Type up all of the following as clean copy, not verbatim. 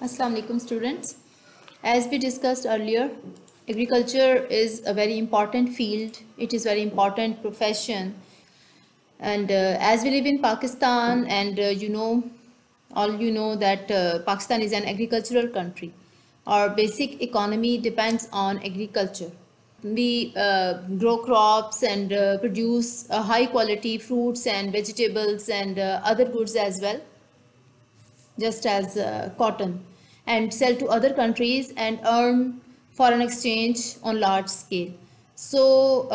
Assalamu alaikum students. As we discussed earlier, agriculture is a very important field. It is very important profession. And as we live in Pakistan and you know that Pakistan is an agricultural country. Our basic economy depends on agriculture. We grow crops and produce high quality fruits and vegetables and other goods as well, just as cotton, and sell to other countries and earn foreign exchange on large scale. So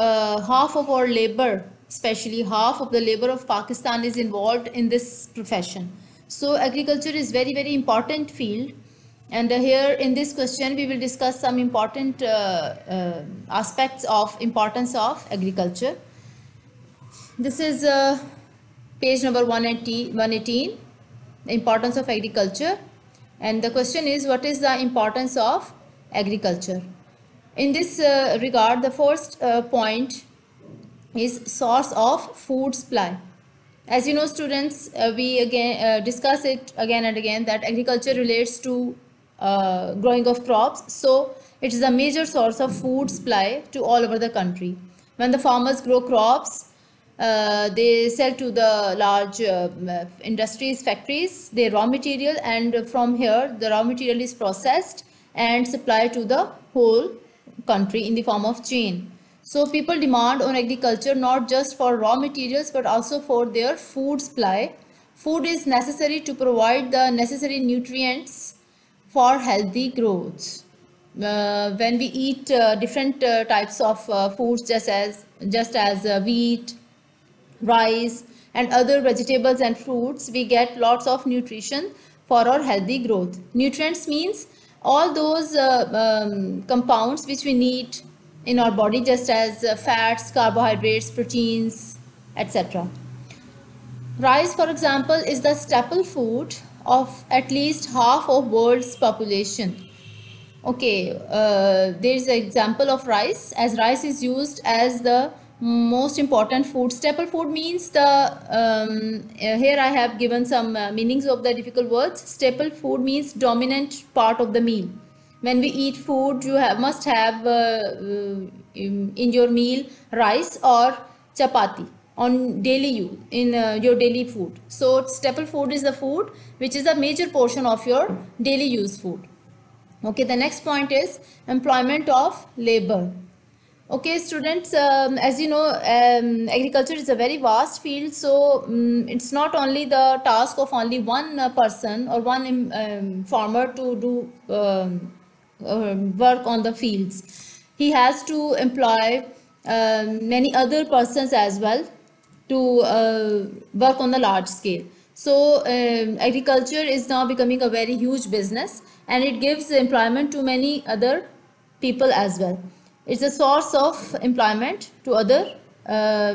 half of our labor, especially half of the labor of Pakistan, is involved in this profession. So agriculture is very important field. And here in this question we will discuss some important aspects of importance of agriculture. This is page number 118, the importance of agriculture. And the question is, what is the importance of agriculture? In this regard, the first point is source of food supply. As you know, students, we again discuss it again and again that agriculture relates to growing of crops. So it is a major source of food supply to all over the country. When the farmers grow crops, they sell to the large industries, factories, their raw material, and from here the raw material is processed and supplied to the whole country in the form of chain. So people demand on agriculture not just for raw materials but also for their food supply. Food is necessary to provide the necessary nutrients for healthy growth. When we eat different types of foods, just as wheat, rice, and other vegetables and fruits, we get lots of nutrition for our healthy growth. Nutrients means all those compounds which we need in our body, just as fats, carbohydrates, proteins, etc. Rice, for example, is the staple food of at least half of world's population. Okay, there is an example of rice, as rice is used as the most important food. Staple food means here I have given some meanings of the difficult words. Staple food means dominant part of the meal. When we eat food, you must have in your meal rice or chapati on daily use in your daily food. So staple food is the food which is a major portion of your daily use food. Okay, the next point is employment of labor. Okay, students, as you know, agriculture is a very vast field, so it's not only the task of only one person or one farmer to do work on the fields. He has to employ many other persons as well to work on the large scale. So agriculture is now becoming a very huge business, and it gives employment to many other people as well. It's a source of employment to other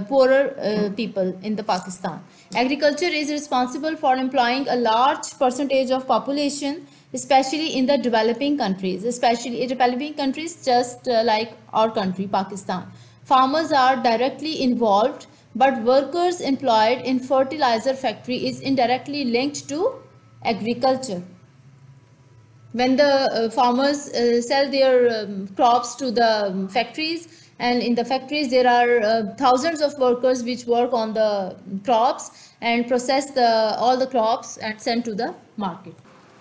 poorer people in the Pakistan. Agriculture is responsible for employing a large percentage of population, especially in the developing countries, especially in developing countries just like our country, Pakistan. Farmers are directly involved, but workers employed in fertilizer factory is indirectly linked to agriculture. When the farmers sell their crops to the factories, and in the factories there are thousands of workers which work on the crops and process all the crops and send to the market.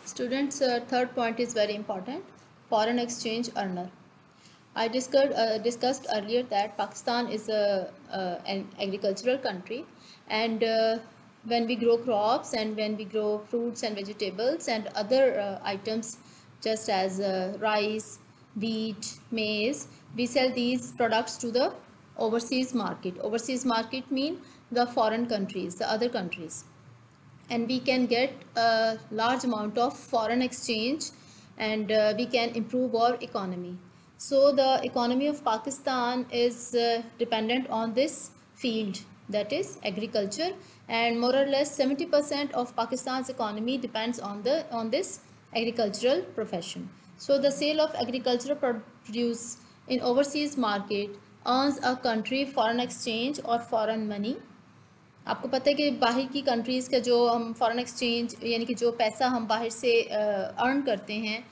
Students, third point is very important: foreign exchange earner. I discussed earlier that Pakistan is an agricultural country, and when we grow crops and when we grow fruits and vegetables and other items, just as rice, wheat, maize, we sell these products to the overseas market. Overseas market mean the foreign countries, the other countries, and we can get a large amount of foreign exchange, and we can improve our economy. So the economy of Pakistan is dependent on this field, that is agriculture, and more or less 70% of Pakistan's economy depends on this agricultural profession. So the sale of agricultural produce in overseas market earns a country foreign exchange or foreign money. आपको पता है कि बाहर की countries का जो हम foreign exchange यानी कि जो पैसा हम बाहर से अर्न करते हैं,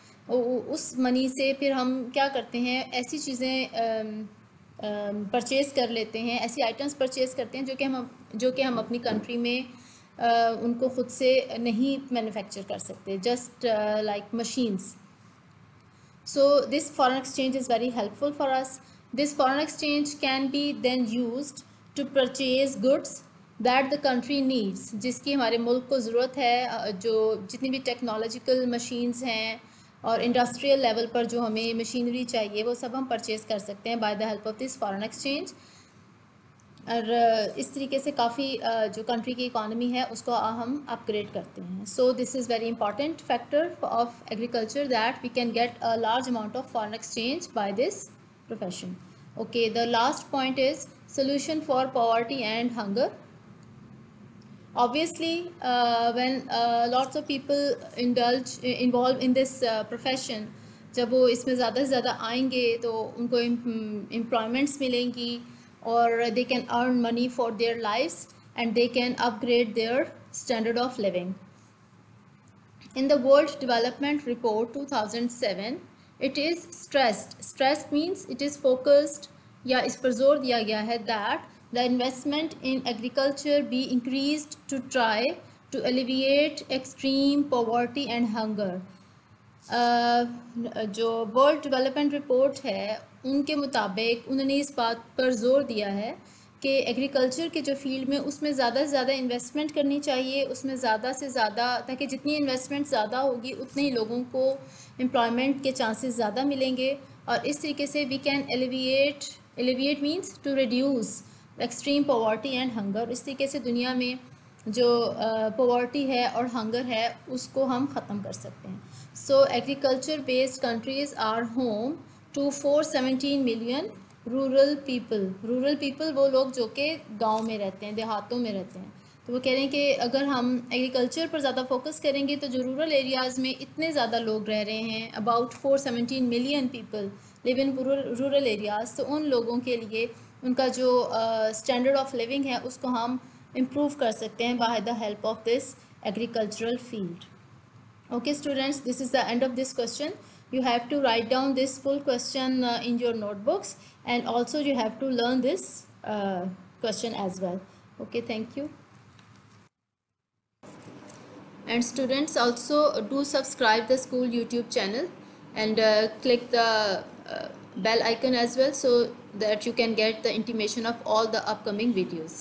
उस मनी से फिर हम क्या करते हैं, ऐसी चीज़ें परचेज़ कर लेते हैं, ऐसी आइटम्स परचेज़ करते हैं जो कि हम अपनी कंट्री में उनको खुद से नहीं मैन्युफैक्चर कर सकते, just like machines. So this foreign exchange is very helpful for us. This foreign exchange can be then used to purchase goods that the country needs, जिसकी हमारे मुल्क को ज़रूरत है. जो जितनी भी टेक्नोलॉजिकल मशीन्स हैं और इंडस्ट्रियल लेवल पर जो हमें मशीनरी चाहिए वो सब हम परचेज़ कर सकते हैं by the help of this foreign exchange. और इस तरीके से काफ़ी जो कंट्री की इकॉनमी है उसको हम अपग्रेड करते हैं. So this is very important factor of agriculture that we can get a large amount of foreign exchange by this profession. Okay, the last point is solution for poverty and hunger. Obviously, when lots of people involved in this profession, जब वो इसमें ज़्यादा से ज़्यादा आएंगे तो उनको employments मिलेंगी और they can earn money for their lives and they can upgrade their standard of living. In the World Development Report 2007, it is stressed means it is focused या इस पर जोर दिया गया है that the investment in agriculture be increased to try to alleviate extreme poverty and hunger. जो world development report है उनके मुताबिक उन्होंने इस बात पर जोर दिया है कि एग्रीकल्चर के जो फील्ड में उसमें ज़्यादा से ज़्यादा इन्वेस्टमेंट करनी चाहिए, उसमें ज़्यादा से ज़्यादा, ताकि जितनी इन्वेस्टमेंट ज़्यादा होगी उतने ही लोगों को एम्प्लॉयमेंट के चांसेस ज़्यादा मिलेंगे. और इस तरीके से we can alleviate means to reduce extreme poverty and hunger. इस तरीके से दुनिया में जो पॉवर्टी है और हंगर है उसको हम ख़त्म कर सकते हैं. So agriculture based countries are home to 417 million rural people वो लोग जो कि गांव में रहते हैं, देहातों में रहते हैं. तो वो कह रहे हैं कि अगर हम एग्रीकल्चर पर ज़्यादा फोकस करेंगे तो जो रूरल एरियाज़ में इतने ज़्यादा लोग रह रहे हैं, about 417 million people live in rural areas, तो उन लोगों के लिए उनका जो स्टैंडर्ड ऑफ लिविंग है उसको हम इम्प्रूव कर सकते हैं by the help of this agricultural field. Okay students, this is the end of this question. You have to write down this full question in your notebooks, and also you have to learn this question as well. Okay, thank you. And students, also do subscribe the school YouTube channel and click the bell icon as well, so that you can get the intimation of all the upcoming videos.